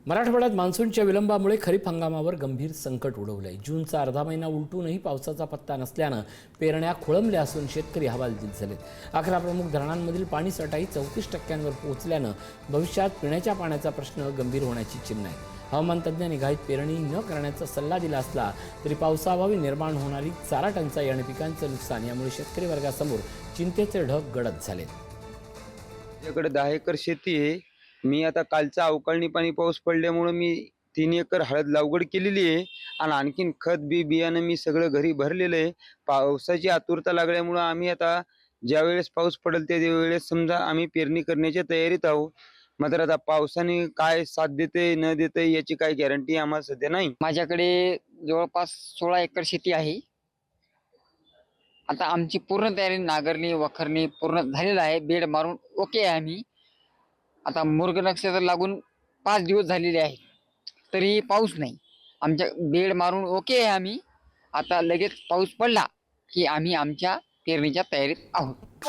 मराठवाड्यात मान्सूनच्या विलंबामुळे खरीप हंगामावर गंभीर संकट ओढवलंय। जूनचा अर्धा महिना उलटूनही पावसाचा पत्ता नसल्यानं पेरण्या खोळंबल्या असून शेतकरी हवालदिल झालेत। 11 प्रमुख धरणांमधील पाणीसाठाही 34% पोहोचल्यानं भविष्यात पिण्याच्या पाण्याचा प्रश्न गंभीर होण्याची चिन्ह आहे। हवामान तज्ज्ञांनी घाईत पेरणी न करण्याचा सल्ला दिला असला तरी पावसाअभावी निर्माण होणारी चारा टंचाई आणि पिकांचं नुकसान यामुळे शेतकरी वर्गासमोर चिंतेचे ढग गडद झालेत। माझ्याकडे 10 एकर शेती आहे। मी आता कालचा अवकाळी पाणी पाऊस पडल्यामुळे मी 3 एकर हळद लागवड केलेली आहे आणि आणखीन खत बियाणं मी सगळं घरी भरलेलं आहे। पावसाची आतुरता लागल्यामुळे आम्ही आता ज्यावेळेस पाऊस पडेल त्या वेळेस समजा आम्ही पेरणी करण्याच्या तयारीत आहोत। मात्र आता पावसाने काय साथ देते न देते याची काही गॅरंटी आम्हाला सध्या नाही। माझ्याकडे जवळपास 16 एकर शेती आहे। आता आमची पूर्ण तयारी नांगरणी वखरणी पूर्ण झालेलं आहे। बेड मारून ओके आहे आम्ही। आता मृग नक्षत्र लागून 5 दिवस झालेले आहेत तरी पाऊस नाही। आमच्या बेड मारून ओके आहे आम्ही। आता लगेच पाऊस पडला की आम्ही आमच्या पेरणीच्या तयारीत आहोत।